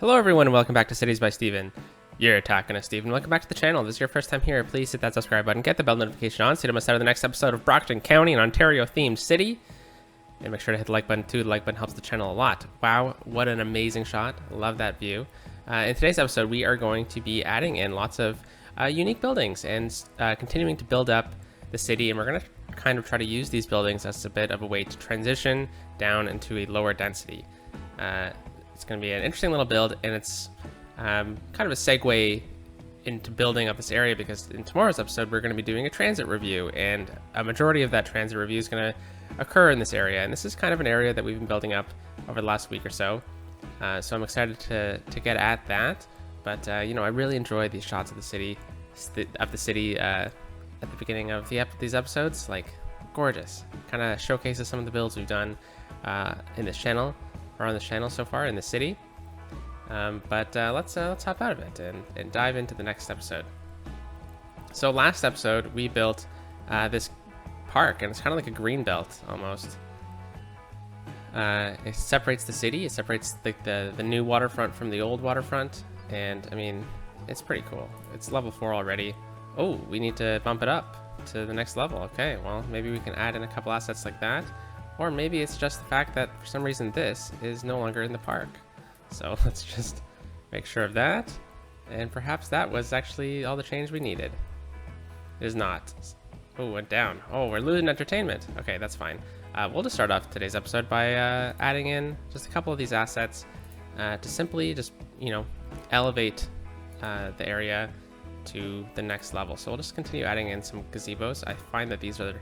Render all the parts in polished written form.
Hello everyone and welcome back to Cities by Steven. You're attacking us, Steven. Welcome back to the channel. If this is your first time here, please hit that subscribe button, get the bell notification on so you don't miss out on the next episode of Brockton County, an Ontario-themed city. And make sure to hit the like button too. The like button helps the channel a lot. Wow, what an amazing shot. Love that view. In today's episode, we are going to be adding in lots of unique buildings and continuing to build up the city. And we're going to kind of try to use these buildings as a bit of a way to transition down into a lower density. It's going to be an interesting little build, and it's kind of a segue into building up this area, because in tomorrow's episode we're going to be doing a transit review, and a majority of that transit review is going to occur in this area. And this is kind of an area that we've been building up over the last week or so. So I'm excited to get at that. But you know, I really enjoy these shots of the city, at the beginning of these episodes. Like, gorgeous. Kind of showcases some of the builds we've done in this channel, or on this channel so far in the city. But let's hop out of it and dive into the next episode. So last episode we built this park, and it's kind of like a green belt almost. It separates the city. It separates the new waterfront from the old waterfront, and I mean, it's pretty cool. It's level 4 already. Oh, we need to bump it up to the next level. Okay, well, maybe we can add in a couple assets like that. Or maybe it's just the fact that for some reason this is no longer in the park. So let's just make sure of that. And perhaps that was actually all the change we needed. It is not. Oh, went down. Oh, we're losing entertainment. Okay, that's fine. We'll just start off today's episode by adding in just a couple of these assets to simply just, you know, elevate the area to the next level. So we'll just continue adding in some gazebos. I find that these are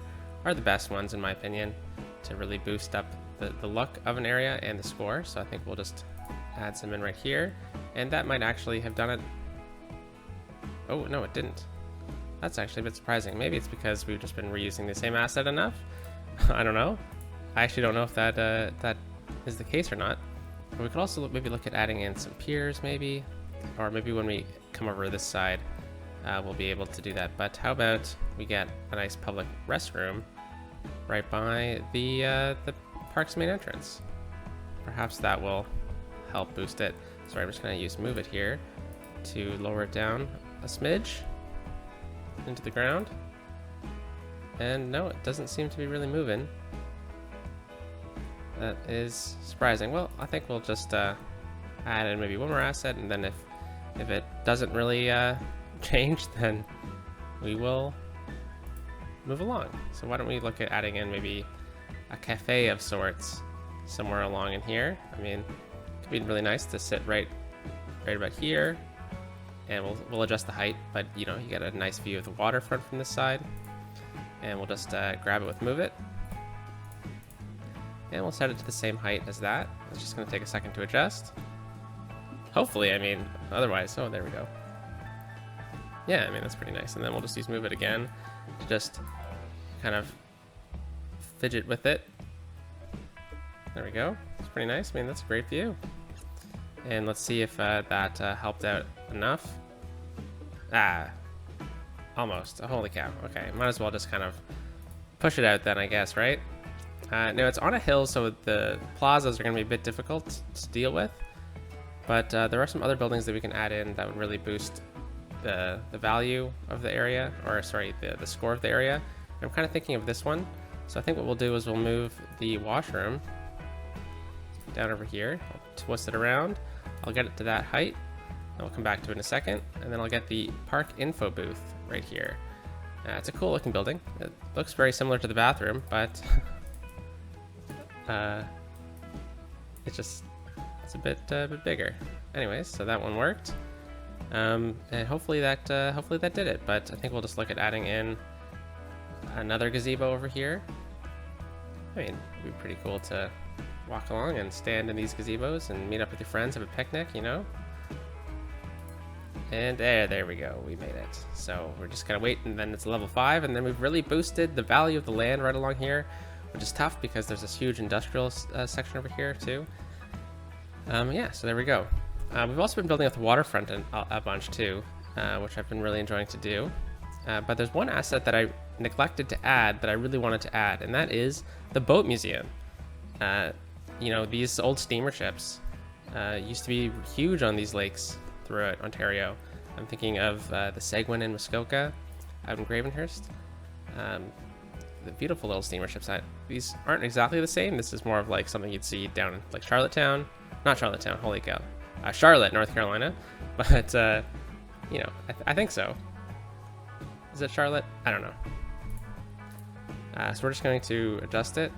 the best ones, in my opinion, to really boost up the look of an area and the score. So I think we'll just add some in right here, and that might actually have done it. Oh no, it didn't. That's actually a bit surprising. Maybe it's because we've just been reusing the same asset enough. I don't know. I actually don't know if that is the case or not. But we could also maybe look at adding in some piers, maybe, or maybe when we come over this side we'll be able to do that. But how about we get a nice public restroom right by the park's main entrance? Perhaps that will help boost it. Sorry, I'm just going to use move it here to lower it down a smidge into the ground. And no, it doesn't seem to be really moving. That is surprising. Well, I think we'll just add in maybe one more asset, and then if it doesn't really change, then we will move along. So why don't we look at adding in maybe a cafe of sorts somewhere along in here. I mean, it could be really nice to sit right about here, and we'll adjust the height, but you know, you get a nice view of the waterfront from this side. And we'll just grab it with move it, and we'll set it to the same height as that. It's just going to take a second to adjust. Hopefully, I mean, otherwise, oh, there we go. Yeah, I mean, that's pretty nice. And then we'll just use move it again to just kind of fidget with it. There we go. It's pretty nice. I mean, that's a great view. And let's see if that helped out enough. Almost. Holy cow. Okay, might as well just kind of push it out then, I guess, right? No, it's on a hill, so the plazas are going to be a bit difficult to deal with. But there are some other buildings that we can add in that would really boost the value of the area, or sorry, the score of the area. I'm kind of thinking of this one. So I think what we'll do is we'll move the washroom down over here. I'll twist it around. I'll get it to that height. I'll come back to it in a second, and then I'll get the park info booth right here. It's a cool looking building. It looks very similar to the bathroom, but it's a bit bigger. Anyways, so that one worked, and hopefully that did it. But I think we'll just look at adding in another gazebo over here. I mean, it'd be pretty cool to walk along and stand in these gazebos and meet up with your friends, have a picnic, you know. And there we go, we made it. So we're just gonna wait, and then it's level 5, and then we've really boosted the value of the land right along here, which is tough because there's this huge industrial section over here too. Yeah, so there we go. We've also been building up the waterfront a bunch too, which I've been really enjoying to do. But there's one asset that I neglected to add that I really wanted to add, and that is the boat museum. You know, these old steamer ships used to be huge on these lakes throughout Ontario. I'm thinking of the Seguin and Muskoka out in Gravenhurst. The beautiful little steamer ships. These aren't exactly the same. This is more of like something you'd see down in like Charlottetown. Not Charlottetown, holy cow. Charlotte, North Carolina. But, you know, I think so. Is it Charlotte? I don't know. So we're just going to adjust it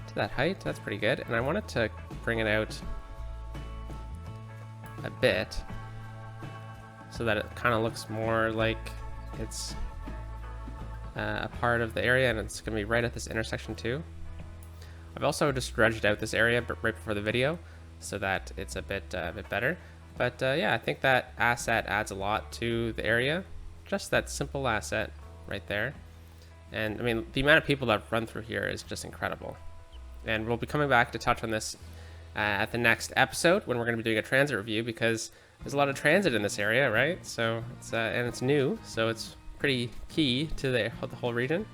to that height. That's pretty good. And I wanted to bring it out a bit so that it kind of looks more like it's a part of the area, and it's going to be right at this intersection too. I've also just dredged out this area right before the video so that it's a bit better. But yeah, I think that asset adds a lot to the area. Just that simple asset right there. And I mean, the amount of people that run through here is just incredible. And we'll be coming back to touch on this at the next episode when we're going to be doing a transit review, because there's a lot of transit in this area, right? So it's and it's new, so it's pretty key to the whole region.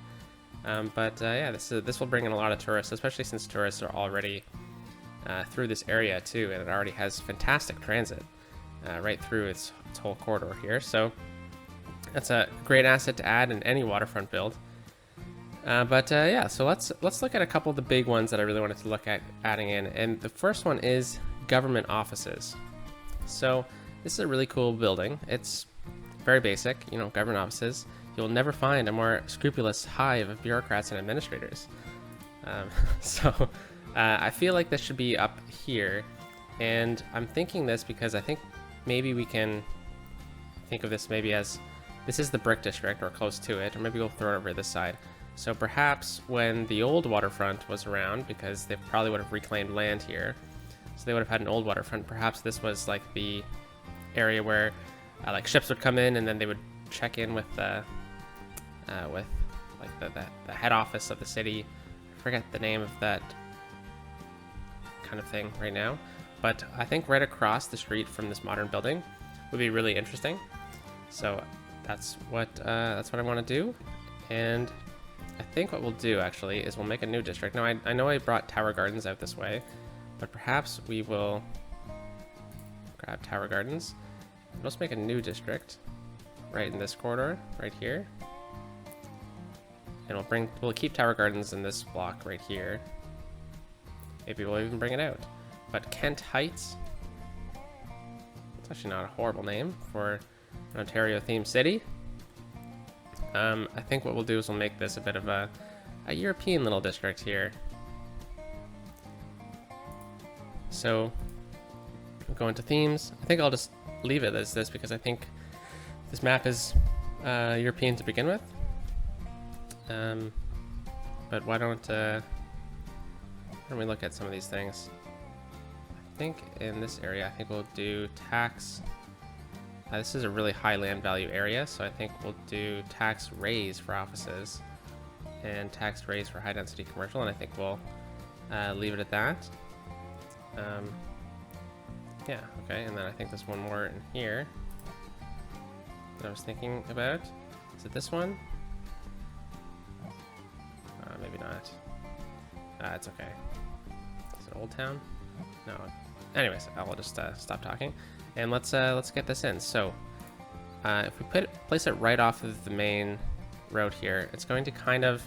Yeah, this will bring in a lot of tourists, especially since tourists are already through this area too, and it already has fantastic transit right through its whole corridor here. So that's a great asset to add in any waterfront build. Yeah, so let's look at a couple of the big ones that I really wanted to look at adding in, and the first one is government offices. So this is a really cool building. It's very basic, you know, government offices. You'll never find a more scrupulous hive of bureaucrats and administrators. I feel like this should be up here, and I'm thinking this because I think maybe we can think of this maybe as this is the brick district or close to it, or maybe we'll throw it over this side. So perhaps when the old waterfront was around, because they probably would have reclaimed land here, so they would have had an old waterfront, perhaps this was like the area where like ships would come in and then they would check in with the head office of the city. I forget the name of that kind of thing right now, but I think right across the street from this modern building would be really interesting. So that's what I want to do. And I think what we'll do actually is we'll make a new district. Now I know I brought Tower Gardens out this way, but perhaps we will grab Tower Gardens. Let's make a new district right in this corridor right here, and we'll keep Tower Gardens in this block right here. Maybe we'll even bring it out. But Kent Heights, it's actually not a horrible name for an Ontario themed city. I think what we'll do is we'll make this a bit of a European little district here. So go into themes. I think I'll just leave it as this because I think this map is European to begin with. But why don't we look at some of these things? I think in this area, I think we'll do tax. This is a really high land value area, so I think we'll do tax raise for offices and tax raise for high density commercial, and I think we'll leave it at that. Yeah, okay, and then I think there's one more in here that I was thinking about. Is it this one? Maybe not. It's okay. Is it Old Town? No. Anyways, I'll just stop talking, and let's get this in. So, if we place it right off of the main road here, it's going to kind of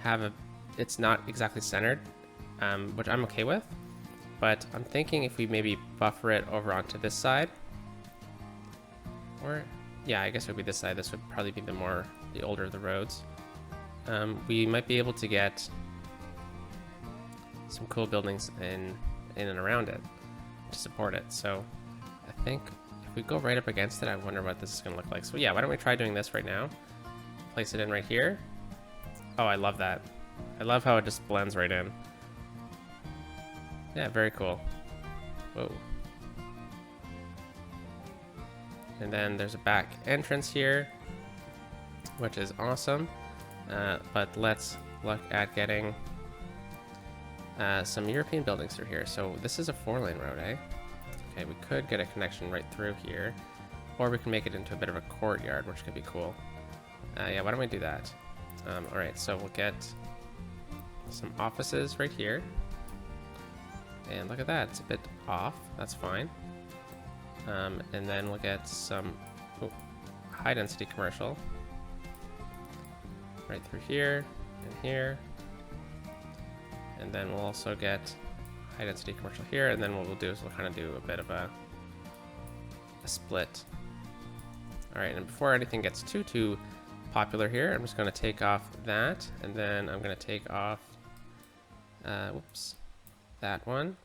have it's not exactly centered, which I'm okay with. But I'm thinking if we maybe buffer it over onto this side, or yeah, I guess it would be this side. This would probably be the older of the roads. We might be able to get some cool buildings in and around it to support it. So I think if we go right up against it, I wonder what this is going to look like. So yeah, why don't we try doing this right now? Place it in right here. Oh, I love that. I love how it just blends right in. Yeah, very cool. Whoa. And then there's a back entrance here, which is awesome. But let's look at getting some European buildings through here. So this is a 4-lane road, eh? Okay, we could get a connection right through here, or we can make it into a bit of a courtyard, which could be cool. Yeah, why don't we do that? All right, so we'll get some offices right here. And look at that, it's a bit off. That's fine. And then we'll get some high density commercial right through here and here. And then we'll also get high density commercial here. And then what we'll do is we'll kind of do a bit of a split. All right, and before anything gets too popular here, I'm just going to take off that, and then I'm going to take off, whoops, that one,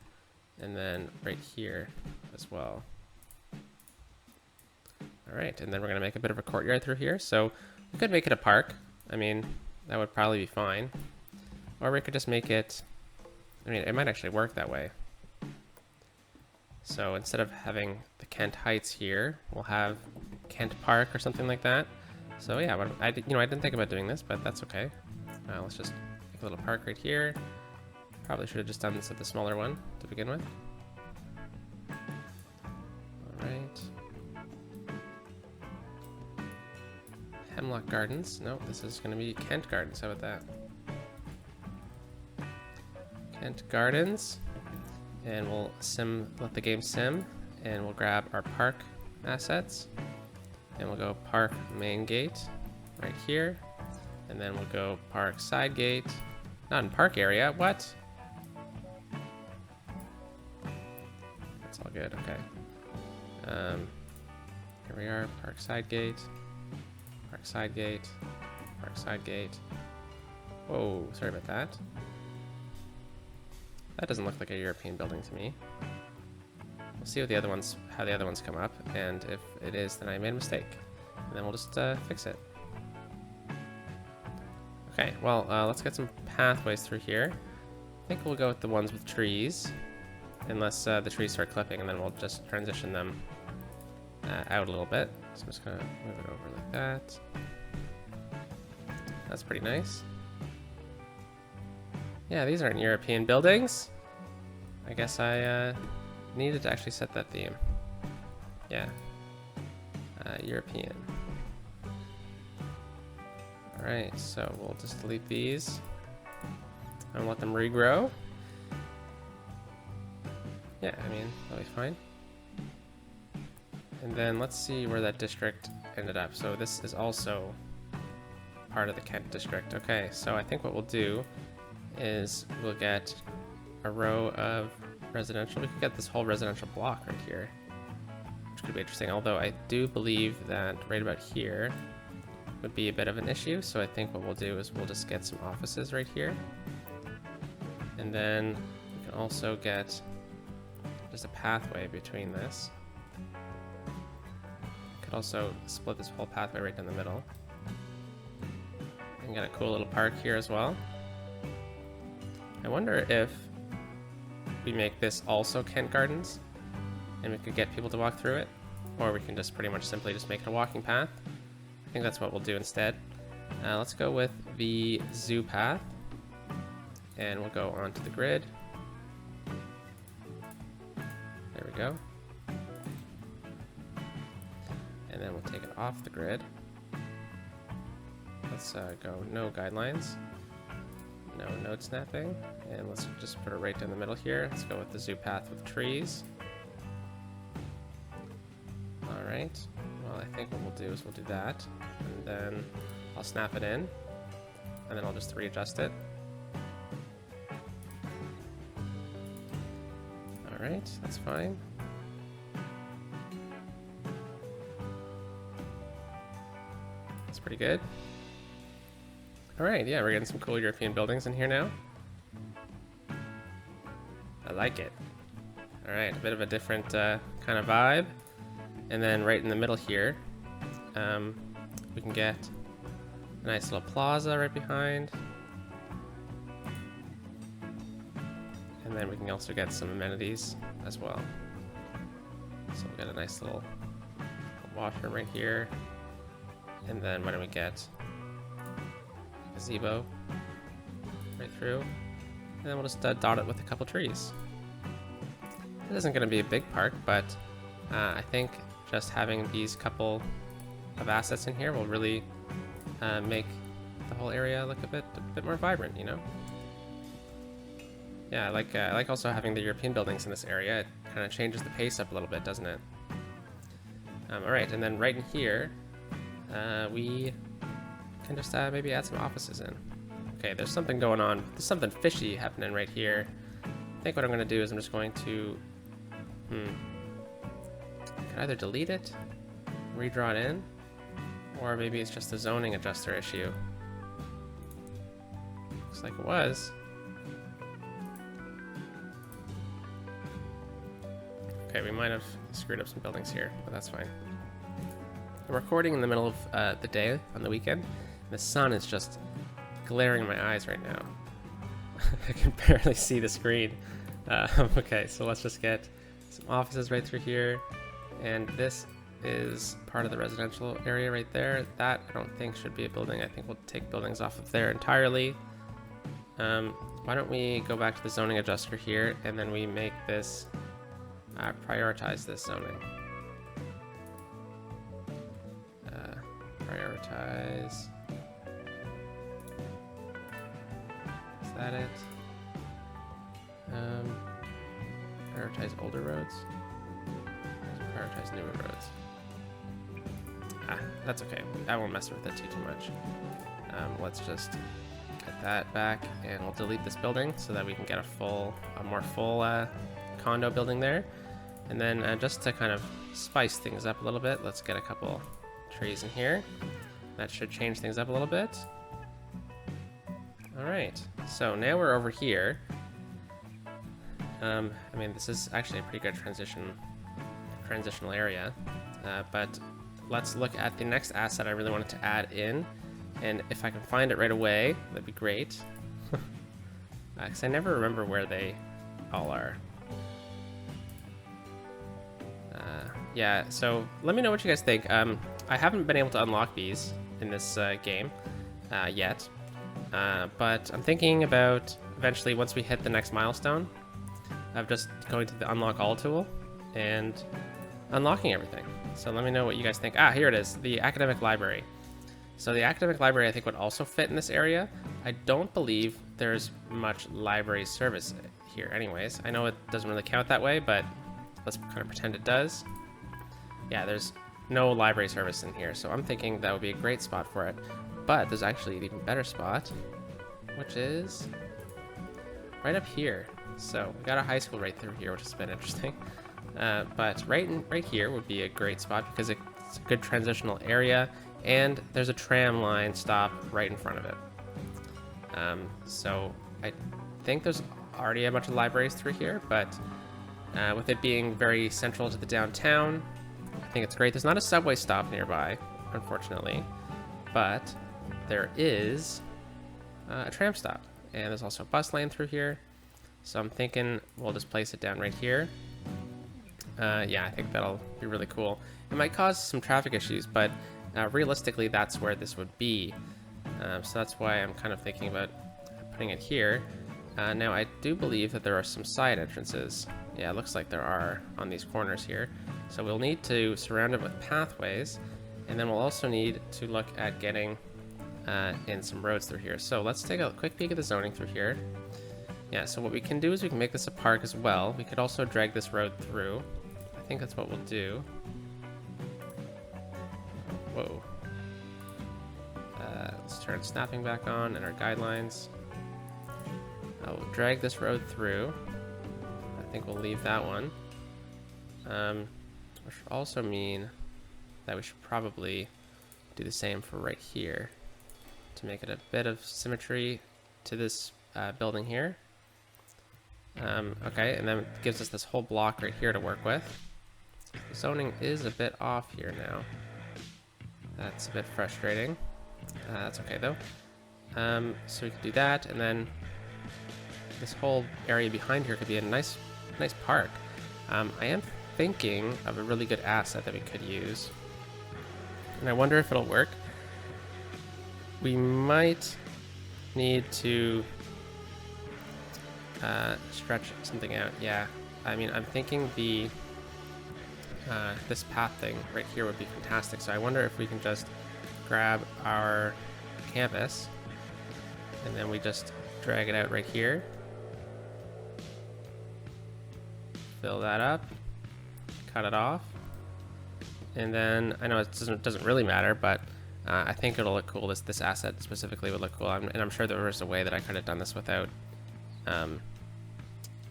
and then right here as well. All right, and then we're going to make a bit of a courtyard through here. So we could make it a park. I mean, that would probably be fine. Or we could just make it, I mean, it might actually work that way. So instead of having the Kent Heights here, we'll have Kent Park or something like that. So yeah, but I didn't think about doing this, but that's okay. Let's just make a little park right here. Probably should have just done this at the smaller one to begin with. All right. Hemlock Gardens. No, this is going to be Kent Gardens. How about that? Kent Gardens. And we'll let the game sim, and we'll grab our park assets, and we'll go park main gate right here, and then we'll go park side gate, not in park area, what? That's all good, okay. Here we are, park side gate, park side gate, park side gate. Whoa, sorry about that. That doesn't look like a European building to me. We'll see what the other ones, how the other ones come up, and if it is, then I made a mistake. And then we'll just fix it. Okay, well, let's get some pathways through here. I think we'll go with the ones with trees, unless the trees start clipping, and then we'll just transition them out a little bit. So I'm just gonna move it over like that. That's pretty nice. Yeah, these aren't European buildings. I guess I needed to actually set that theme. Yeah. European. Alright, so we'll just delete these and let them regrow. Yeah, I mean, that'll be fine. And then let's see where that district ended up. So this is also part of the Kent district. Okay, so I think what we'll do is we'll get a row of residential. We could get this whole residential block right here, which could be interesting, although I do believe that right about here would be a bit of an issue. So I think what we'll do is we'll just get some offices right here, and then we can also get just a pathway between this. Could also split this whole pathway right down the middle and get a cool little park here as well. I wonder if we make this also Kent Gardens and we could get people to walk through it, or we can just pretty much simply just make it a walking path. I think that's what we'll do instead. Let's go with the zoo path, and we'll go onto the grid. There we go. And then we'll take it off the grid. Let's go no guidelines. No node snapping, and let's just put it right down the middle here. Let's go with the zoo path with trees. All right, well, I think what we'll do is we'll do that, and then I'll snap it in, and then I'll just readjust it. All right, that's fine. That's pretty good. Alright, yeah, we're getting some cool European buildings in here now. I like it. Alright, a bit of a different kind of vibe. And then right in the middle here, we can get a nice little plaza right behind. And then we can also get some amenities as well. So we'll get a nice little washroom right here. And then why don't we get gazebo right through, and then we'll just dot it with a couple trees. It isn't going to be a big park, but I think just having these couple of assets in here will really make the whole area look a bit more vibrant, you know? Yeah, I like also having the European buildings in this area. It kind of changes the pace up a little bit, doesn't it? All right, and then right in here, we can just maybe add some offices in. Okay, there's something going on. There's something fishy happening right here. I think what I'm going to do is I'm just going to, can either delete it, redraw it in, or maybe it's just a zoning adjuster issue. Looks like it was. Okay, we might have screwed up some buildings here, but that's fine. I'm recording in the middle of the day on the weekend. And the sun is just glaring in my eyes right now. I can barely see the screen. Okay, so let's just get some offices right through here. And this is part of the residential area right there. That I don't think should be a building. I think we'll take buildings off of there entirely. Why don't we go back to the zoning adjuster here, and then we make this prioritize this zoning. Prioritize. Is that it? Prioritize older roads. Prioritize newer roads. That's okay. I won't mess with it too much. Let's just get that back, and we'll delete this building so that we can get a more full condo building there. And then just to kind of spice things up a little bit, let's get a couple trees in here. That should change things up a little bit. All right, so now we're over here. I mean, this is actually a pretty good transitional area, but let's look at the next asset I really wanted to add in, and if I can find it right away, that'd be great. Because I never remember where they all are. Yeah, so let me know what you guys think. I haven't been able to unlock these in this game yet, but I'm thinking about eventually, once we hit the next milestone, of just going to the unlock all tool and unlocking everything. So let me know what you guys think. Here it is, the academic library. So the academic library I think would also fit in this area. I don't believe there's much library service here anyways. I know it doesn't really count that way, but let's kind of pretend it does. Yeah, there's no library service in here, so I'm thinking that would be a great spot for it. But there's actually an even better spot, which is right up here. So we got a high school right through here, which has been interesting. But right here would be a great spot because it's a good transitional area, and there's a tram line stop right in front of it. So I think there's already a bunch of libraries through here, but with it being very central to the downtown, I think it's great. There's not a subway stop nearby, unfortunately, but there is a tram stop, and there's also a bus lane through here. So I'm thinking we'll just place it down right here. Yeah, I think that'll be really cool. It might cause some traffic issues, but realistically, that's where this would be. So that's why I'm kind of thinking about putting it here. Now, I do believe that there are some side entrances. Yeah, it looks like there are on these corners here. So we'll need to surround it with pathways, and then we'll also need to look at getting in some roads through here. So let's take a quick peek at the zoning through here. Yeah, so what we can do is we can make this a park as well. We could also drag this road through. I think that's what we'll do. Whoa. Let's turn snapping back on and our guidelines. We'll drag this road through. I think we'll leave that one. Which should also mean that we should probably do the same for right here to make it a bit of symmetry to this building here. Okay, and then it gives us this whole block right here to work with. The zoning is a bit off here now. That's a bit frustrating. That's okay though. So we can do that, and then this whole area behind here could be a nice park. I am thinking of a really good asset that we could use, and I wonder if it'll work. We might need to stretch something out. Yeah, I mean, I'm thinking this path thing right here would be fantastic. So I wonder if we can just grab our canvas and then we just drag it out right here. fill that up, cut it off, and then I know it doesn't really matter, but I think it'll look cool. This asset specifically would look cool, and I'm sure there was a way that I could have done this without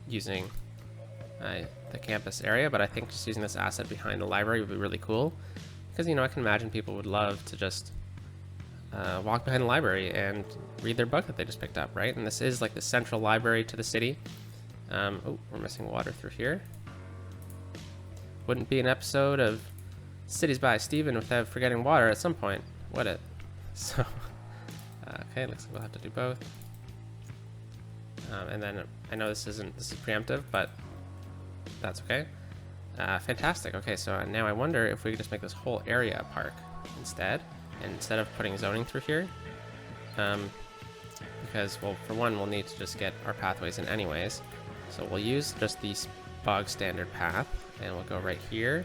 using the campus area, but I think just using this asset behind the library would be really cool, because I can imagine people would love to just walk behind the library and read their book that they just picked up, right? And this is like the central library to the city. Oh, we're missing water through here. Wouldn't be an episode of Cities by Steven without forgetting water at some point, would it? So, okay, looks like we'll have to do both. And then I know this is preemptive, but that's okay. Fantastic. Okay, so now I wonder if we could just make this whole area a park instead of putting zoning through here. Because, well, for one, we'll need to just get our pathways in anyways. So we'll use just the bog standard path, and we'll go right here,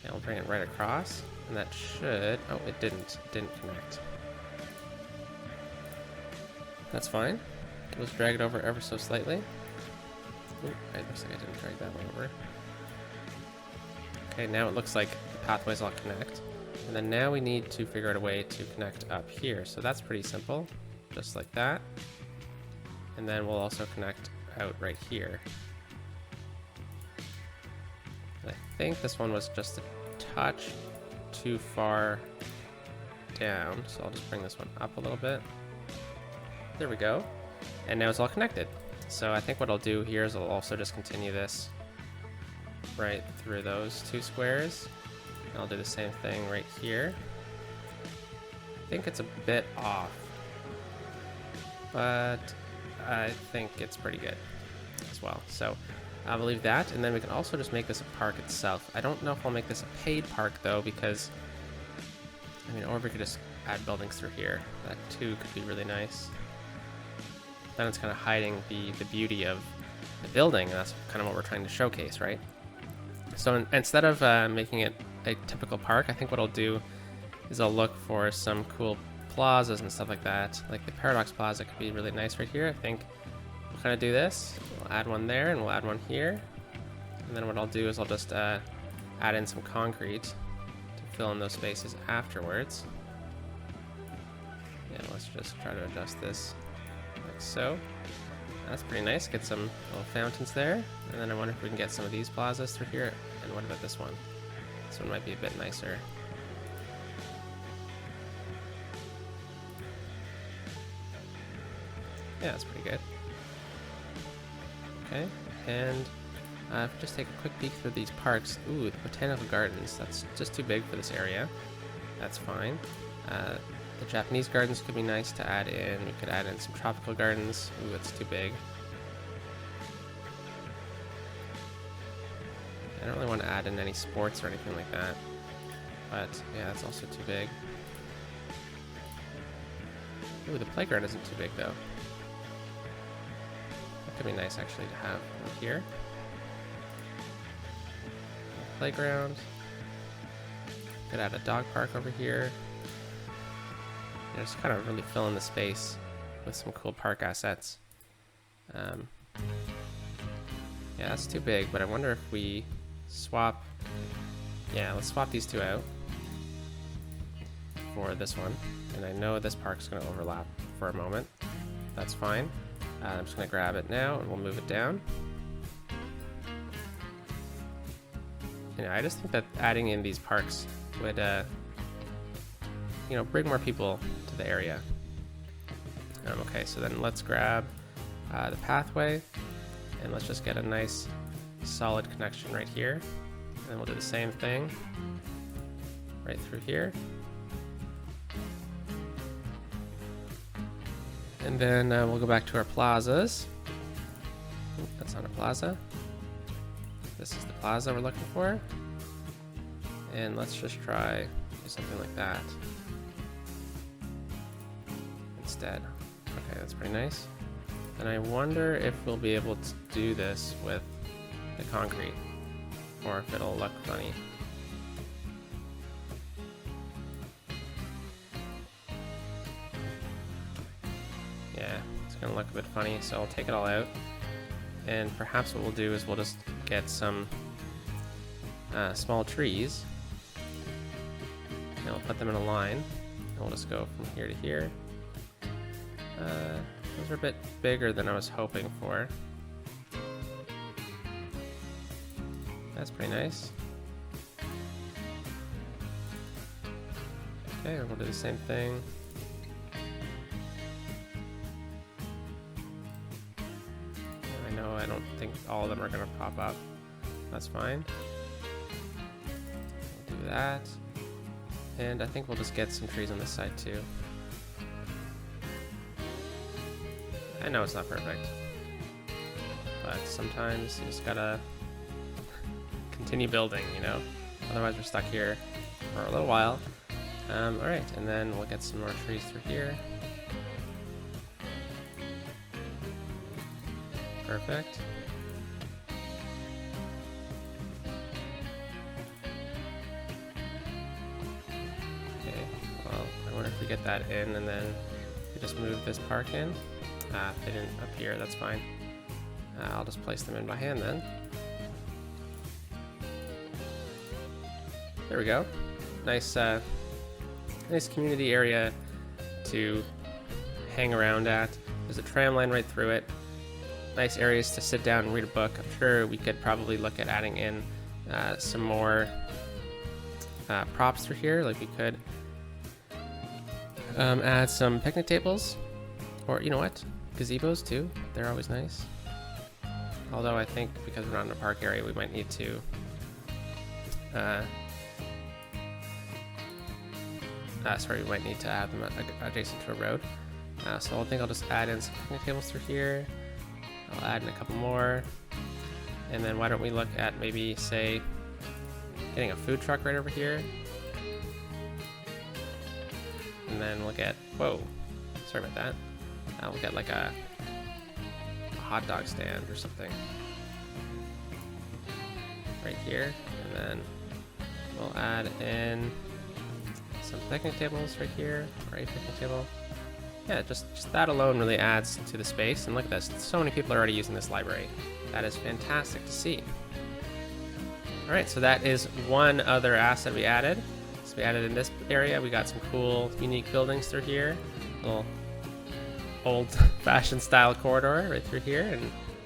and we'll bring it right across, and that should, oh, it didn't connect. That's fine. We'll just drag it over ever so slightly. Ooh, it looks like I didn't drag that one over. Okay, now it looks like the pathways all connect. And then now we need to figure out a way to connect up here. So that's pretty simple, just like that. And then we'll also connect out right here. And I think this one was just a touch too far down, so I'll just bring this one up a little bit. There we go. And now it's all connected. So I think what I'll do here is I'll also just continue this right through those two squares. And I'll do the same thing right here. I think it's a bit off, but I think it's pretty good as well. So I'll leave that, and then we can also just make this a park itself. I don't know if I'll make this a paid park though, because or we could just add buildings through here. That too could be really nice. Then it's kind of hiding the beauty of the building, and that's kind of what we're trying to showcase, right? So instead of making it a typical park, I think what I'll do is I'll look for some cool plazas and stuff like that. Like the Paradox Plaza could be really nice right here. I think we'll kind of do this. We'll add one there, and we'll add one here. And then what I'll do is I'll just add in some concrete to fill in those spaces afterwards. Yeah, let's just try to adjust this like so. That's pretty nice. Get some little fountains there. And then I wonder if we can get some of these plazas through here. And what about this one? This one might be a bit nicer. Yeah, that's pretty good. Okay, and just take a quick peek through these parks. Ooh, the botanical gardens. That's just too big for this area. That's fine. The Japanese gardens could be nice to add in. We could add in some tropical gardens. Ooh, it's too big. I don't really want to add in any sports or anything like that. But yeah, that's also too big. Ooh, the playground isn't too big though. That could be nice actually to have over here. Playground. Could add a dog park over here. Just kind of really fill in the space with some cool park assets. Yeah, that's too big, but I wonder if we swap. Yeah, let's swap these two out for this one. And I know this park's going to overlap for a moment. That's fine. I'm just going to grab it now and we'll move it down. I just think that adding in these parks would bring more people to the area. Okay, so then let's grab the pathway, and let's just get a nice solid connection right here. And then we'll do the same thing right through here. And then we'll go back to our plazas. Ooh, that's not a plaza. This is the plaza we're looking for. And let's just try do something like that instead. Okay, that's pretty nice. And I wonder if we'll be able to do this with the concrete, or if it'll look funny. Yeah, it's gonna look a bit funny, so I'll take it all out. And perhaps what we'll do is we'll just get some small trees. And we'll put them in a line. And we'll just go from here to here. Those are a bit bigger than I was hoping for. That's pretty nice. Okay, we'll do the same thing. I know I don't think all of them are going to pop up. That's fine. We'll do that. And I think we'll just get some trees on this side too. I know it's not perfect, but sometimes you just gotta continue building, you know? Otherwise we're stuck here for a little while. Alright, and then we'll get some more trees through here. Perfect. Okay, well, I wonder if we get that in and then we just move this park in. They didn't appear, that's fine. I'll just place them in by hand then. There we go. Nice, nice community area to hang around at. There's a tram line right through it. Nice areas to sit down and read a book. I'm sure we could probably look at adding in some more props through here. Like we could add some picnic tables, or you know what? Gazebos too, they're always nice. Although I think because we're not in a park area, we might need to we might need to add them adjacent to a road. So I think I'll just add in some picnic tables through here. I'll add in a couple more. And then why don't we look at maybe, say, getting a food truck right over here. And then we'll get, whoa, sorry about that. We'll get like a hot dog stand or something right here, and then we'll add in some picnic tables right here, or a picnic table. Yeah, just that alone really adds to the space. And look at this, so many people are already using this library. That is fantastic to see. All right, so that is one other asset we added. So we added in this area, we got some cool, unique buildings through here. Little old-fashioned style corridor right through here.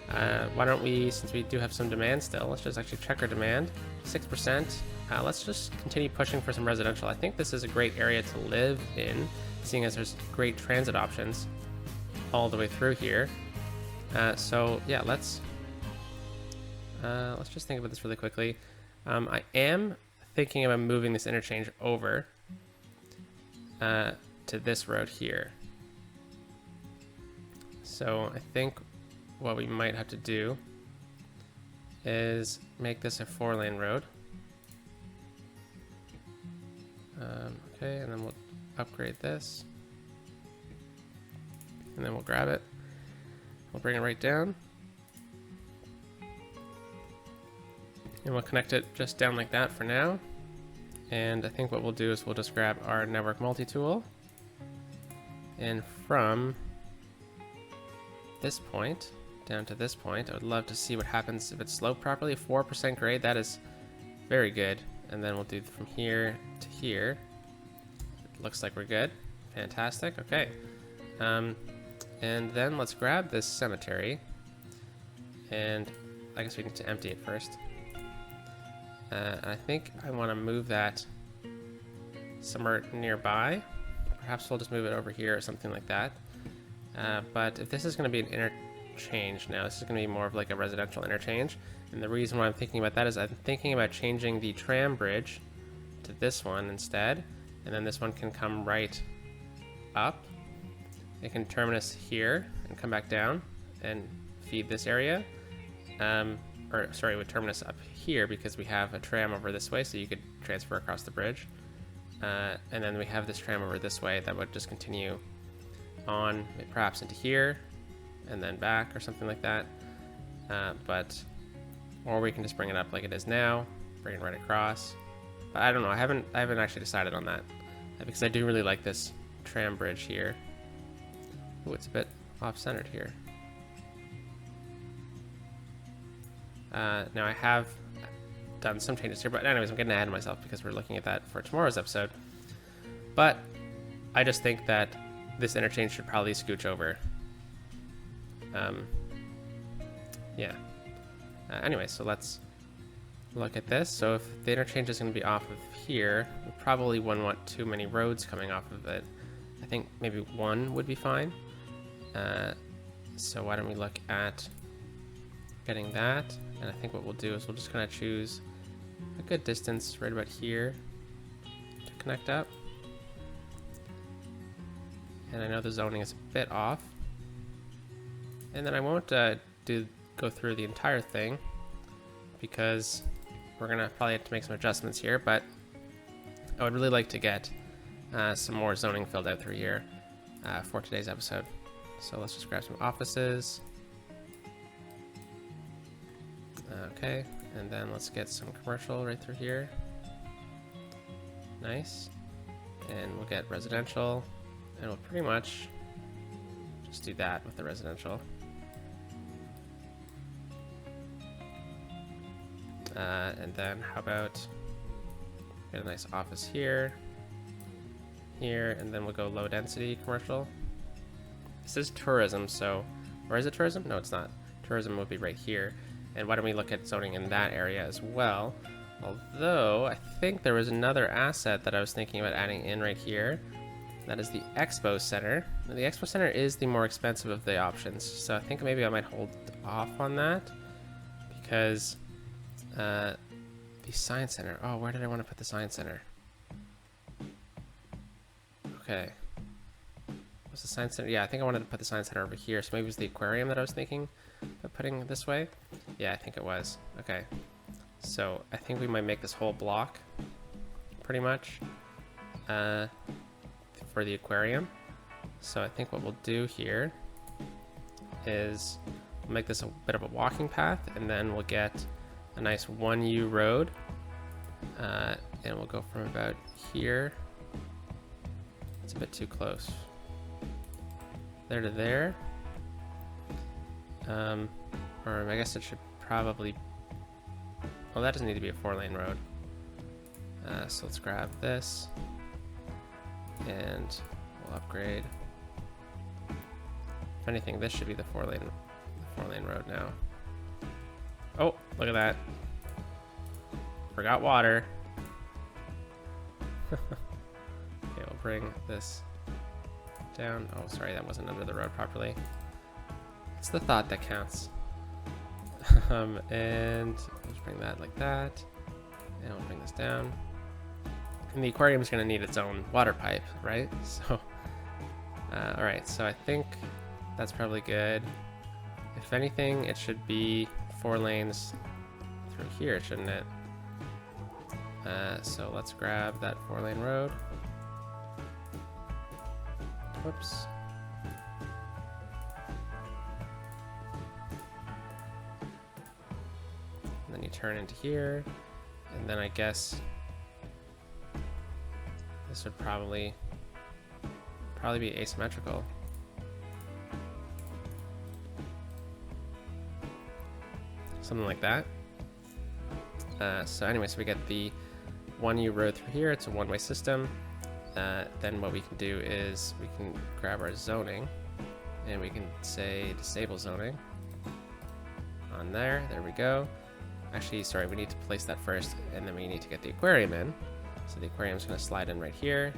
And why don't we, since we do have some demand still, let's just actually check our demand. 6%. Let's just continue pushing for some residential. I think this is a great area to live in, seeing as there's great transit options all the way through here. So yeah, let's just think about this really quickly. I am thinking about moving this interchange over to this road here. So I think what we might have to do is make this a 4-lane road. Okay, and then we'll upgrade this. And then we'll grab it. We'll bring it right down. And we'll connect it just down like that for now. And I think what we'll do is we'll just grab our network multi-tool. And from this point down to this point, I would love to see what happens if it's sloped properly. 4% grade, that is very good. And then we'll do from here to here. It looks like we're good. Fantastic. Okay. And then let's grab this cemetery. And I guess we need to empty it first. I think I want to move that somewhere nearby. Perhaps we'll just move it over here or something like that. But if this is going to be an interchange now, this is going to be more of like a residential interchange. And the reason why I'm thinking about that is I'm thinking about changing the tram bridge to this one instead. And then this one can come right up. It can terminus here and come back down and feed this area. Or sorry, it would terminus up here because we have a tram over this way, so you could transfer across the bridge. And then we have this tram over this way that would just continue on perhaps into here and then back or something like that. Or we can just bring it up like it is now, bring it right across. But I don't know, I haven't actually decided on that because I do really like this tram bridge here. Oh, it's a bit off-centered here. Now I have done some changes here, but anyways, I'm getting ahead of myself because we're looking at that for tomorrow's episode. But I just think that this interchange should probably scooch over. Yeah. Anyway, so let's look at this. So if the interchange is going to be off of here, we probably wouldn't want too many roads coming off of it. I think maybe one would be fine. So why don't we look at getting that? And I think what we'll do is we'll just kind of choose a good distance right about here to connect up. And I know the zoning is a bit off. And then I won't go through the entire thing because we're gonna probably have to make some adjustments here, but I would really like to get some more zoning filled out through here for today's episode. So let's just grab some offices. Okay, and then let's get some commercial right through here. Nice. And we'll get residential, and we'll pretty much just do that with the residential. And then how about get a nice office here, and then we'll go low density commercial. This is tourism, so, or is it tourism? No, it's not. Tourism would be right here. And why don't we look at zoning in that area as well? Although, I think there was another asset that I was thinking about adding in right here. That is the Expo Center. Now, the Expo Center is the more expensive of the options, so I think maybe I might hold off on that because the Science Center. Oh, where did I want to put the Science Center? Okay. Was the Science Center? Yeah, I think I wanted to put the Science Center over here, so maybe it was the aquarium that I was thinking of putting this way. Yeah, I think it was. Okay. So I think we might make this whole block pretty much for the aquarium. So I think what we'll do here is we'll make this a bit of a walking path, and then we'll get a nice 1U road, and we'll go from about here. It's a bit too close. There to there. Or I guess it should probably, well, that doesn't need to be a 4-lane road. So let's grab this and we'll upgrade. If anything, this should be the 4-lane road now. Oh, look at that. Forgot water. Okay, we'll bring this down. Oh, sorry, that wasn't under the road properly. It's the thought that counts. And let's bring that like that. And we'll bring this down. And the aquarium is going to need its own water pipe, right? So, all right, so I think that's probably good. If anything, it should be 4 lanes through here, shouldn't it? So let's grab that 4-lane road. Whoops. And then you turn into here, and then I guess this would probably be asymmetrical. Something like that. So anyway, so we get the 1U road through here. It's a one-way system. Then what we can do is we can grab our zoning and we can say disable zoning on there. There we go. Actually, sorry, we need to place that first, and then we need to get the aquarium in. So the aquarium is going to slide in right here.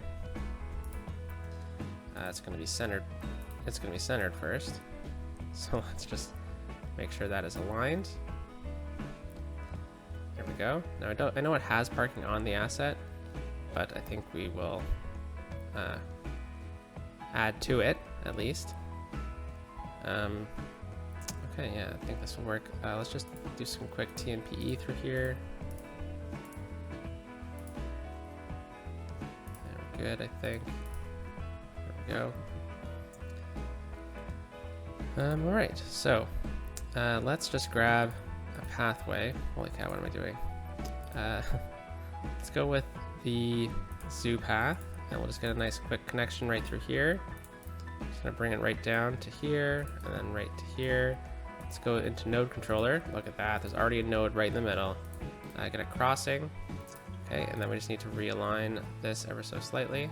It's going to be centered. It's going to be centered first. So let's just make sure that is aligned. There we go. Now I know it has parking on the asset, but I think we will add to it at least. Okay, yeah, I think this will work. Let's just do some quick TNPE through here. There we're good, I think. There we go. All right, so let's just grab a pathway. Holy cow, what am I doing? Let's go with the zoo path, and we'll just get a nice quick connection right through here. Just gonna bring it right down to here, and then right to here, let's go into node controller. Look at that, there's already a node right in the middle. I get a crossing. Okay, and then we just need to realign this ever so slightly.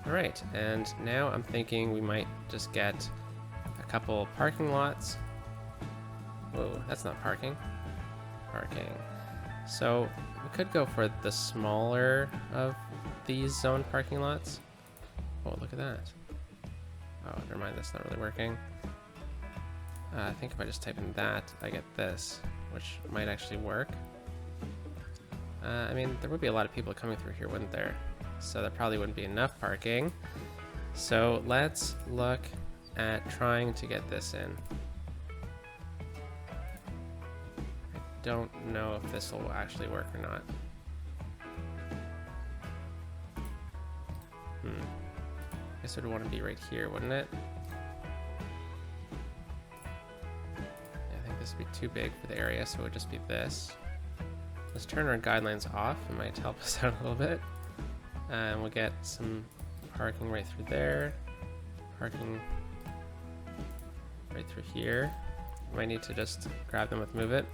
All right, and now I'm thinking we might just get a couple parking lots. Whoa, that's not parking. Parking. So we could go for the smaller of these zone parking lots. Oh, look at that. Oh, never mind, that's not really working. I think if I just type in that, I get this, which might actually work. I mean, there would be a lot of people coming through here, wouldn't there? So there probably wouldn't be enough parking. So let's look at trying to get this in. I don't know if this will actually work or not. I guess it would want to be right here, wouldn't it? Yeah, I think this would be too big for the area, so it would just be this. Let's turn our guidelines off. It might help us out a little bit. And we'll get some parking right through there. Parking right through here. Might need to just grab them with Move It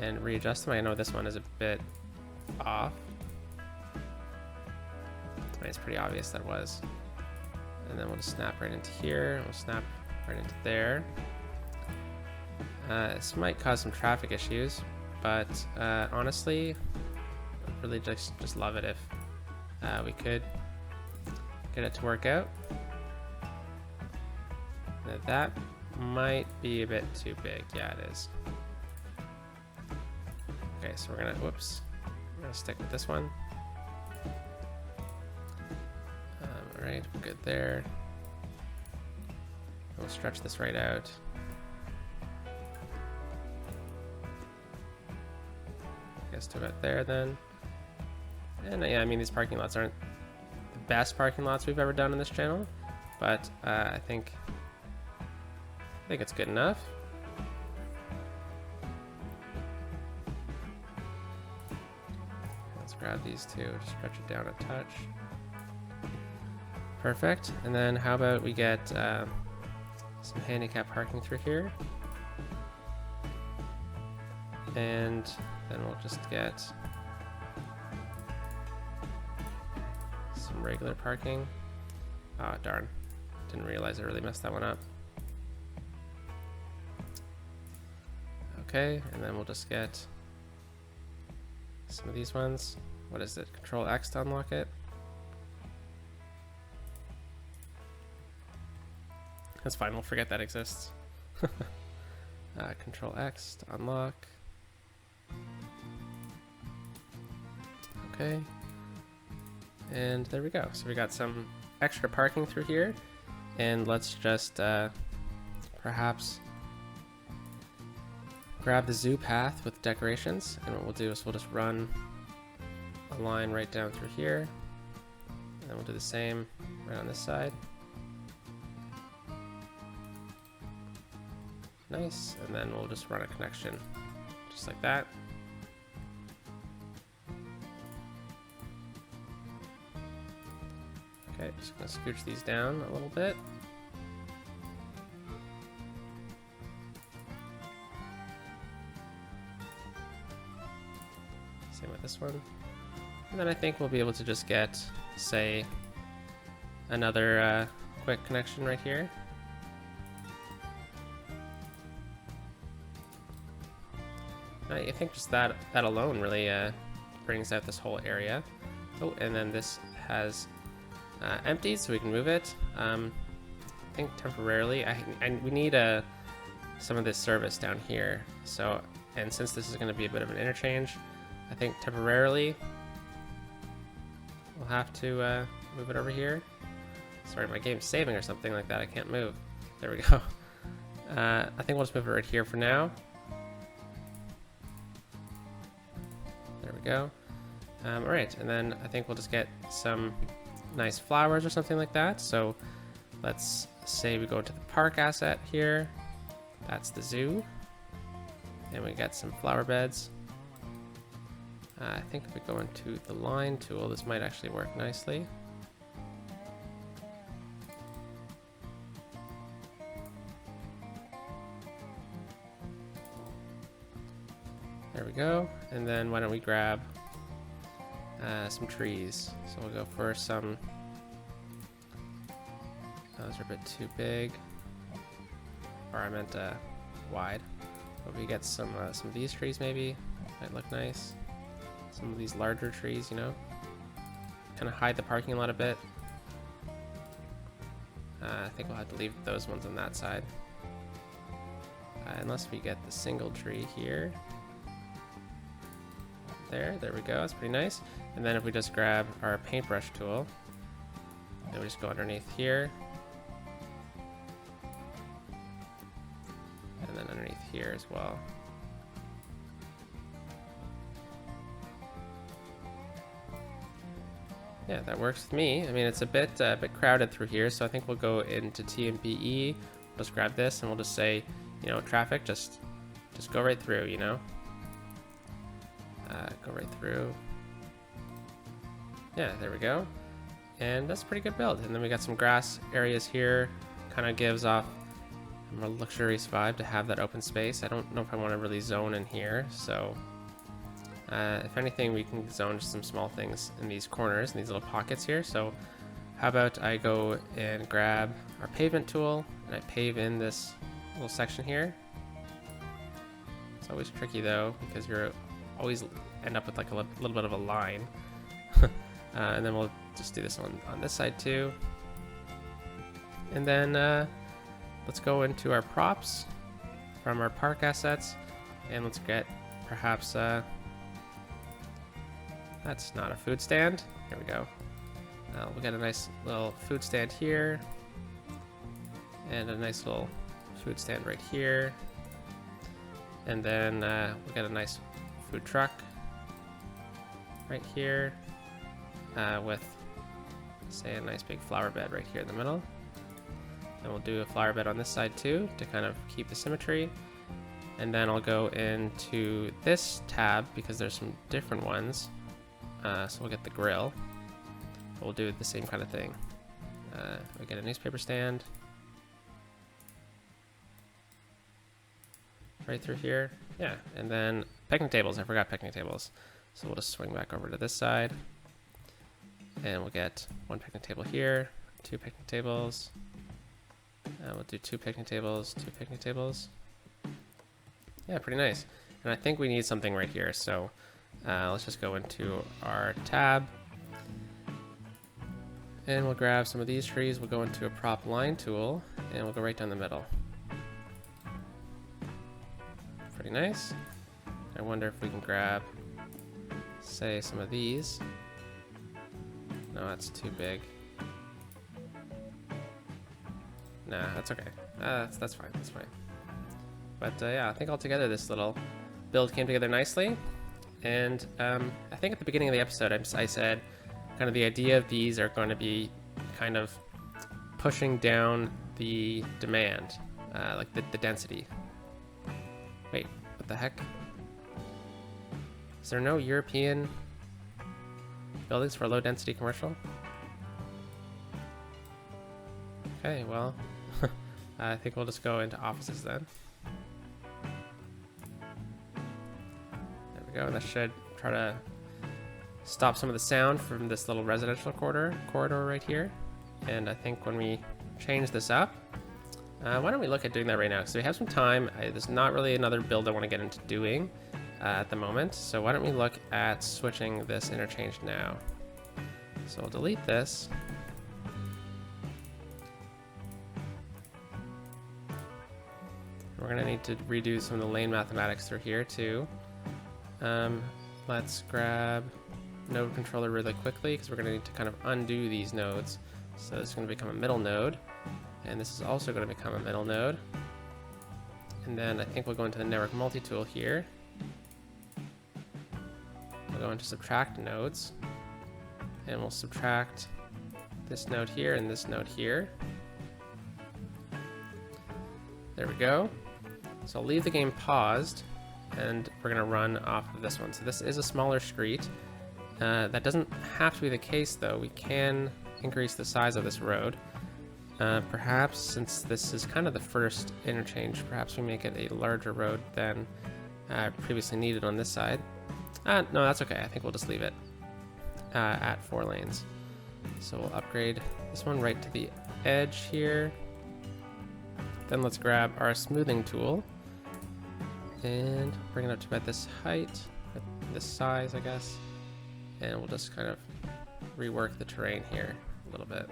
and readjust them. I know this one is a bit off. I mean, it's pretty obvious that it was. And then we'll just snap right into here. We'll snap right into there. This might cause some traffic issues, but honestly, I'd really just love it if we could get it to work out. Now that might be a bit too big. Yeah, it is. Okay, so we're gonna stick with this one. All right, we're good there. We'll stretch this right out. I guess to about there then. And yeah, I mean, these parking lots aren't the best parking lots we've ever done on this channel, but I think it's good enough. Let's grab these two, just stretch it down a touch. Perfect. And then how about we get some handicap parking through here, and then we'll just get some regular parking. Oh darn, didn't realize I really messed that one up. Okay, and then we'll just get some of these ones. What is it? Control X to unlock it. That's fine, we'll forget that exists. Control X to unlock. Okay. And there we go. So we got some extra parking through here. And let's just perhaps grab the zoo path with decorations. And what we'll do is we'll just run a line right down through here. And then we'll do the same right on this side. Nice, and then we'll just run a connection just like that. Okay, just gonna scooch these down a little bit. Same with this one. And then I think we'll be able to just get, say, another quick connection right here. I think just that alone really brings out this whole area. Oh, and then this has emptied, so we can move it. I think temporarily. We need some of this service down here. So, and since this is going to be a bit of an interchange, I think temporarily we'll have to move it over here. Sorry, my game's saving or something like that. I can't move. There we go. I think we'll just move it right here for now. There we go. All right, and then I think we'll just get some nice flowers or something like that. So let's say we go to the park asset here. That's the zoo. And we get some flower beds. I think if we go into the line tool, this might actually work nicely. we go. And then why don't we grab some trees. So we'll go for some, those are a bit too big. Or I meant wide. But we get some of these trees maybe. Might look nice. Some of these larger trees, you know. Kind of hide the parking lot a bit. I think we'll have to leave those ones on that side. Unless we get the single tree here. There we go, that's pretty nice. And then if we just grab our paintbrush tool, then we just go underneath here. And then underneath here as well. Yeah, that works with me. I mean, it's a bit crowded through here, so I think we'll go into TMPE. Just grab this, and we'll just say, you know, traffic, just go right through, you know. Go right through. Yeah, there we go. And that's a pretty good build. And then we got some grass areas here. Kind of gives off a more luxurious vibe to have that open space. I don't know if I want to really zone in here, so if anything, we can zone just some small things in these corners, in these little pockets here. So how about I go and grab our pavement tool, and I pave in this little section here. It's always tricky though, because you're always end up with like a little bit of a line. And then we'll just do this on this side too. And then let's go into our props from our park assets, and let's get perhaps that's not a food stand. Here we go. We'll get a nice little food stand here, and a nice little food stand right here, and then we'll get a nice food truck right here with, say, a nice big flower bed right here in the middle. And we'll do a flower bed on this side too to kind of keep the symmetry. And then I'll go into this tab because there's some different ones. So we'll get the grill. We'll do the same kind of thing. We'll get a newspaper stand right through here. Yeah, and then picnic tables. I forgot picnic tables. So we'll just swing back over to this side. And we'll get one picnic table here, two picnic tables. We'll do two picnic tables, two picnic tables. Yeah, pretty nice. And I think we need something right here. So let's just go into our tab. And we'll grab some of these trees. We'll go into a prop line tool, and we'll go right down the middle. Pretty nice. I wonder if we can grab, say, some of these. No, that's too big. Nah, that's okay. That's fine. That's fine. But yeah, I think altogether this little build came together nicely. And I think at the beginning of the episode, I said kind of the idea of these are going to be kind of pushing down the demand, like the density. Wait, what the heck? Is there no European buildings for low density commercial? Okay, well, I think we'll just go into offices then. There we go. That should try to stop some of the sound from this little residential corridor right here. And I think when we change this up, why don't we look at doing that right now? So we have some time. There's not really another build I want to get into doing at the moment. So why don't we look at switching this interchange now? So we'll delete this. We're going to need to redo some of the lane mathematics through here too. Let's grab node controller really quickly because we're going to need to kind of undo these nodes. So this is going to become a middle node, and this is also going to become a middle node. And then I think we'll go into the network multi-tool here. We'll go into subtract nodes, and we'll subtract this node here and this node here. There we go. So I'll leave the game paused, and we're going to run off of this one. So this is a smaller street. That doesn't have to be the case though. We can increase the size of this road. Perhaps since this is kind of the first interchange, perhaps we make it a larger road than previously needed on this side. No, that's okay. I think we'll just leave it at 4 lanes. So we'll upgrade this one right to the edge here. Then let's grab our smoothing tool and bring it up to about this height, this size, I guess. And we'll just kind of rework the terrain here a little bit.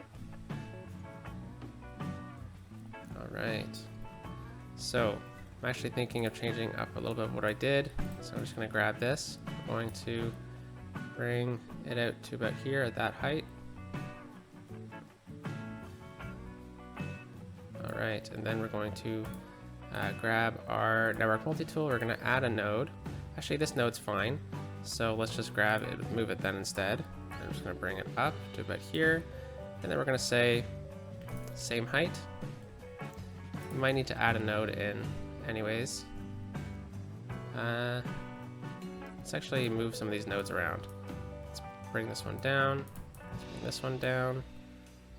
All right. So I'm actually thinking of changing up a little bit of what I did. So I'm just going to grab this. I'm going to bring it out to about here at that height. All right, and then we're going to grab our network multi-tool. We're going to add a node. Actually, this node's fine. So let's just grab it, move it then instead. I'm just going to bring it up to about here. And then we're going to say same height. We might need to add a node in anyways. Let's actually move some of these nodes around. Let's bring this one down, let's bring this one down,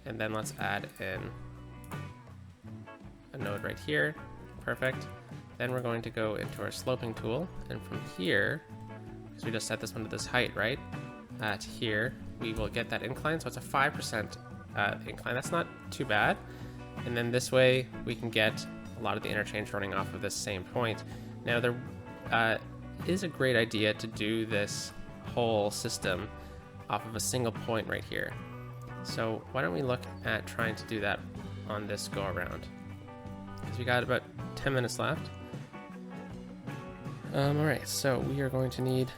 and then let's add in a node right here. Perfect. Then we're going to go into our sloping tool, and from here, because we just set this one to this height, right? To here, we will get that incline. So it's a 5% incline. That's not too bad. And then this way we can get a lot of the interchange running off of this same point. Now there is a great idea to do this whole system off of a single point right here. So why don't we look at trying to do that on this go around? Because we got about 10 minutes left. All right, so we are going to need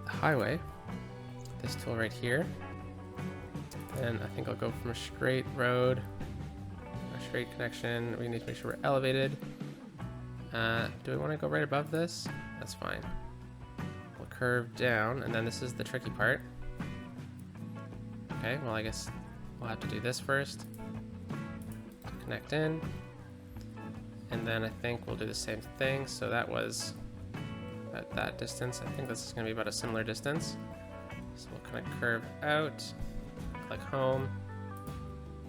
the highway, this tool right here. And I think I'll go from a straight road, a straight connection. We need to make sure we're elevated. Do we want to go right above this? That's fine. We'll curve down, and then this is the tricky part. Okay, well I guess we'll have to do this first to connect in. And then I think we'll do the same thing. So that was at that distance. I think this is going to be about a similar distance. So we'll kind of curve out, click home.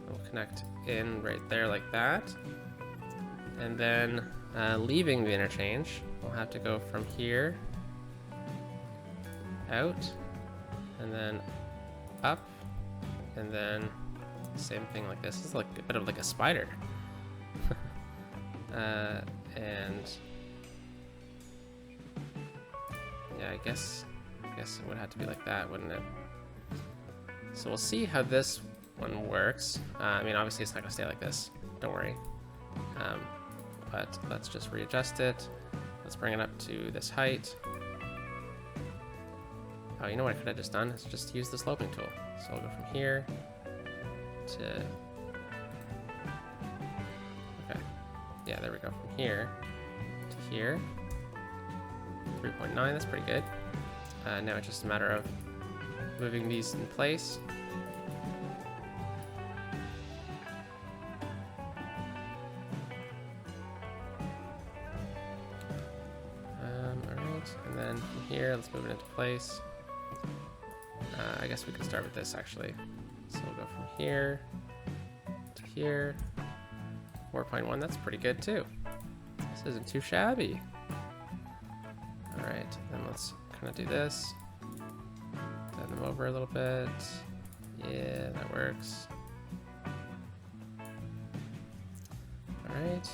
We'll connect in right there like that. And then leaving the interchange, we'll have to go from here out and then up, and then same thing like this. This is like a bit of like a spider. And yeah, I guess it would have to be like that, wouldn't it? So we'll see how this one works. I mean, obviously it's not gonna stay like this, don't worry. But let's just readjust it. Let's bring it up to this height. Oh, you know what I could have just done is just use the sloping tool. So I'll go from here to, okay. Yeah, there we go, from here to here. 3.9, that's pretty good. Now it's just a matter of moving these in place. Alright, and then from here, let's move it into place. I guess we could start with this actually. So we'll go from here to here. 4.1, that's pretty good too. This isn't too shabby. Alright, then let's kind of do this. Turn them over a little bit. Yeah, that works. Alright,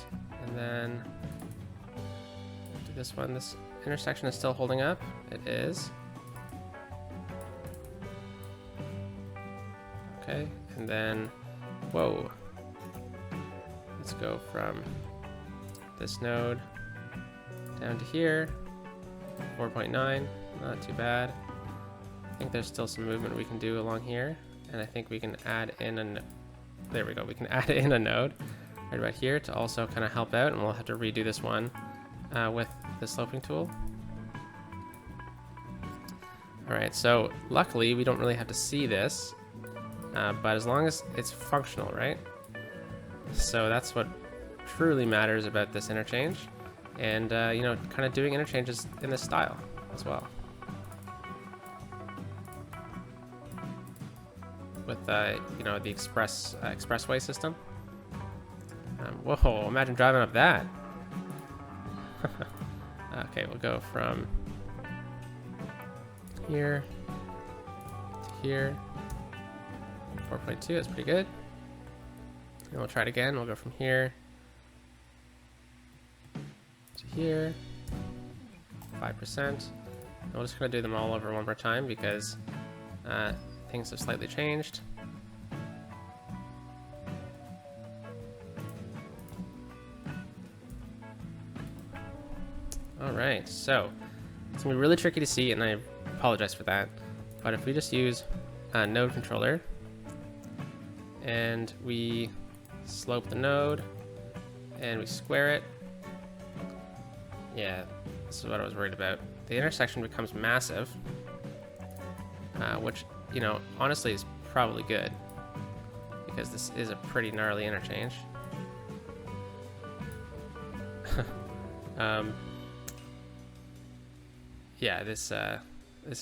and then do this one. This intersection is still holding up. It is. Okay, and then, whoa. Let's go from this node down to here. 4.9, not too bad. I think there's still some movement we can do along here, and I think we can add in there we go, we can add in a node right about here to also kind of help out, and we'll have to redo this one with the sloping tool. Alright, so luckily we don't really have to see this, but as long as it's functional, right? So that's what truly matters about this interchange. And, you know, kind of doing interchanges in this style as well. With, you know, the expressway system. Whoa, imagine driving up that. Okay, we'll go from here to here. 4.2, that's pretty good. And we'll try it again. We'll go from here to here, 5%. And we're just going to do them all over one more time because things have slightly changed. Alright, so it's going to be really tricky to see, and I apologize for that. But if we just use a node controller and we slope the node and we square it, yeah, this is what I was worried about. The intersection becomes massive, which, you know, honestly is probably good because this is a pretty gnarly interchange. Yeah, this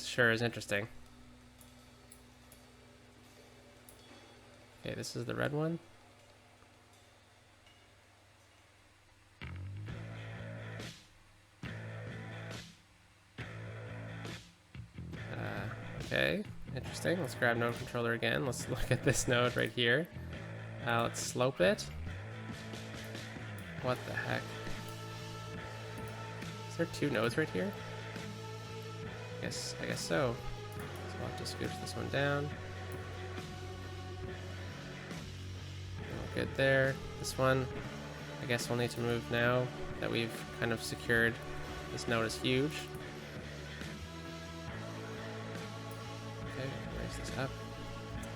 sure is interesting. Okay, this is the red one. Okay, interesting. Let's grab node controller again. Let's look at this node right here. Let's slope it. What the heck? Is there two nodes right here? I guess so. So we'll have to scooch this one down. Good there. This one, I guess we'll need to move now that we've kind of secured. This node is huge. Okay, raise this up.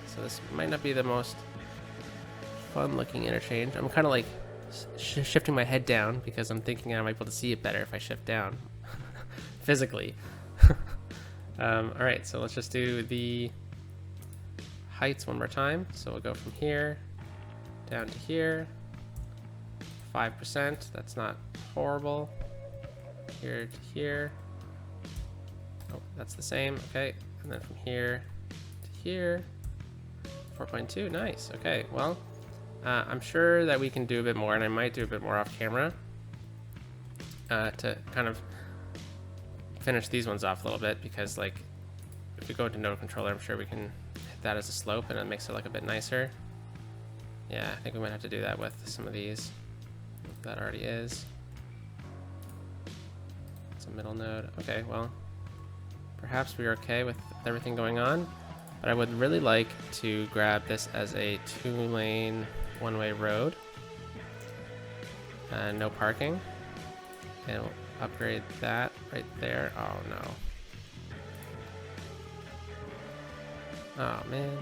So this might not be the most fun looking interchange. I'm kind of like shifting my head down because I'm thinking I might be able to see it better if I shift down physically. Alright, so let's just do the heights one more time. So we'll go from here down to here, 5%, that's not horrible. Here to here, oh, that's the same, okay. And then from here to here, 4.2, nice, okay. Well, I'm sure that we can do a bit more, and I might do a bit more off camera to kind of finish these ones off a little bit, because like if we go into node controller, I'm sure we can hit that as a slope and it makes it look a bit nicer. Yeah, I think we might have to do that with some of these. That already is. It's a middle node. Okay, well, perhaps we're okay with everything going on, but I would really like to grab this as a 2-lane one-way road. No parking. And we'll upgrade that right there. Oh no. Oh man.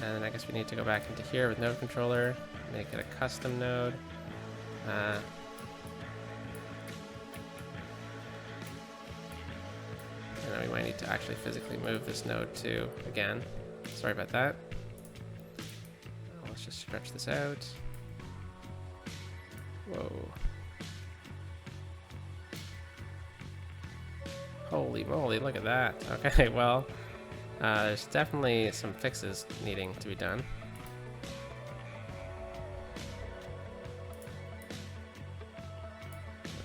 And then I guess we need to go back into here with node controller, make it a custom node. And then we might need to actually physically move this node too, again. Sorry about that. Let's just stretch this out. Whoa. Holy moly, look at that. Okay, well, there's definitely some fixes needing to be done.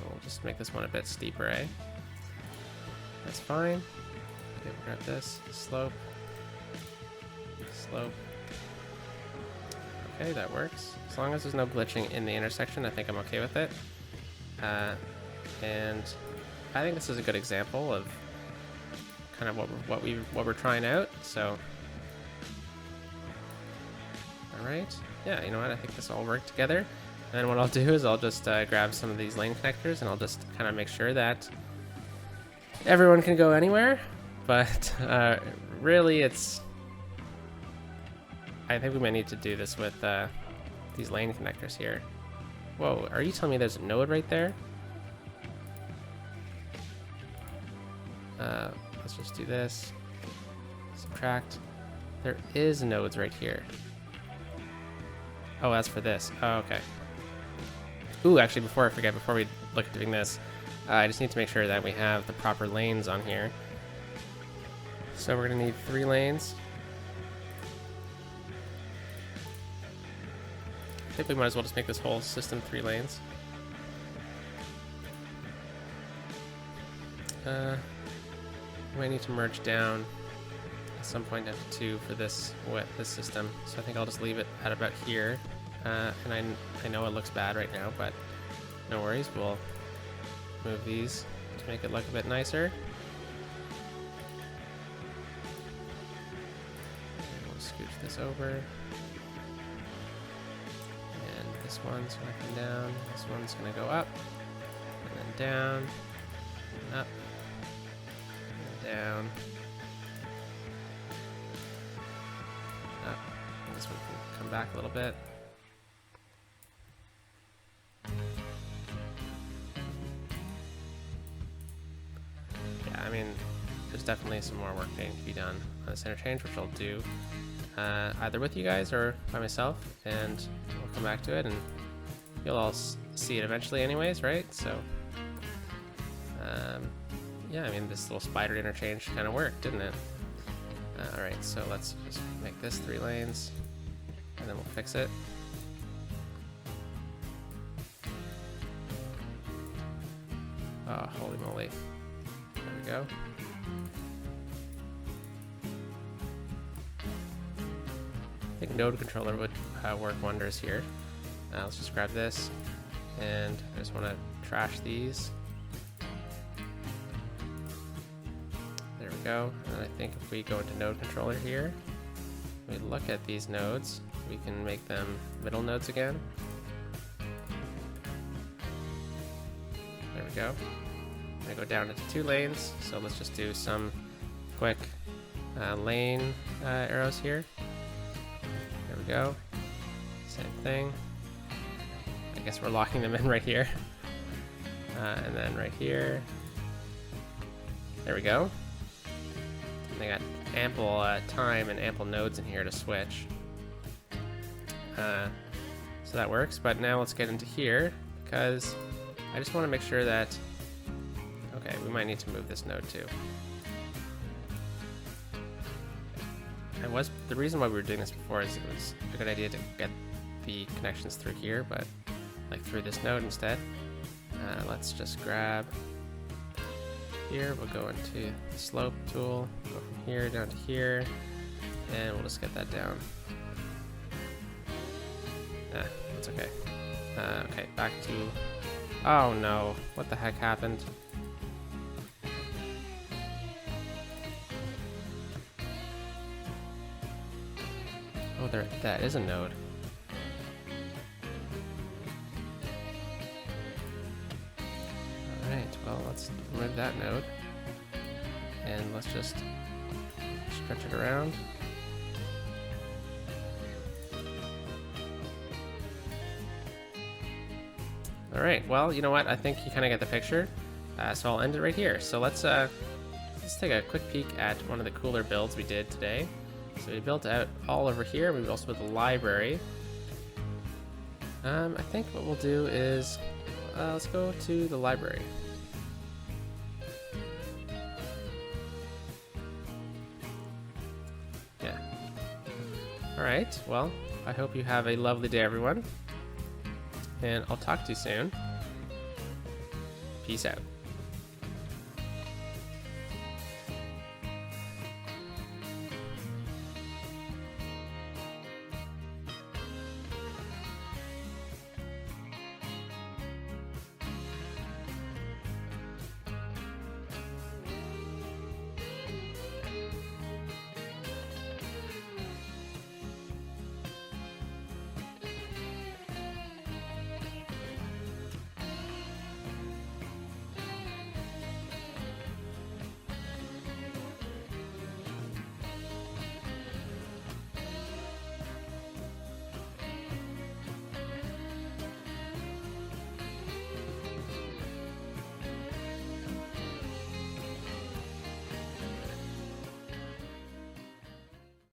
We'll just make this one a bit steeper, eh? That's fine. Okay, we'll grab this. Slope. Slope. Okay, that works. As long as there's no glitching in the intersection, I think I'm okay with it. And I think this is a good example of kind of what we're trying out. So, all right, yeah, you know what? I think this all worked together. And then what I'll do is I'll just grab some of these lane connectors and I'll just kind of make sure that everyone can go anywhere. But really, I think we might need to do this with these lane connectors here. Whoa, are you telling me there's a node right there? Let's just do this. Subtract. There is nodes right here. Oh, that's for this. Oh, okay. Ooh, actually, before I forget, before we look at doing this, I just need to make sure that we have the proper lanes on here. So we're gonna need 3 lanes. I think we might as well just make this whole system 3 lanes. we might need to merge down at some point down to 2 for this system. So I think I'll just leave it at about here. And I know it looks bad right now, but no worries. We'll move these to make it look a bit nicer. And we'll scooch this over. And this one's going to come down. This one's going to go up. And then down. And up. And down. Up. And this one can come back a little bit. I mean, there's definitely some more work needing to be done on this interchange, which I'll do either with you guys or by myself, and we'll come back to it, and you'll all see it eventually anyways, right? So, yeah, I mean, this little spider interchange kind of worked, didn't it? Alright, so let's just make this 3 lanes, and then we'll fix it. Oh, holy moly. There we go. I think node controller would work wonders here. Let's just grab this, and I just want to trash these. There we go. And I think if we go into node controller here, we look at these nodes, we can make them middle nodes again. There we go. I'm gonna go down into 2 lanes, so let's just do some quick lane arrows here. There we go. Same thing. I guess we're locking them in right here. And then right here. There we go. And they got ample time and ample nodes in here to switch. So that works, but now let's get into here, because I just want to make sure that... Okay, we might need to move this node too. The reason why we were doing this before is it was a good idea to get the connections through here, but like through this node instead. Let's just grab here, we'll go into the slope tool, go from here down to here, and we'll just get that down. That's okay. Okay, back to... Oh no, what the heck happened? Oh, that is a node. Alright, well, let's remove that node. And let's just stretch it around. Alright, well, you know what? I think you kind of get the picture. So I'll end it right here. So let's take a quick peek at one of the cooler builds we did today. So we built out all over here. We also built a library. I think what we'll do is let's go to the library. Yeah. Alright, well, I hope you have a lovely day, everyone. And I'll talk to you soon. Peace out.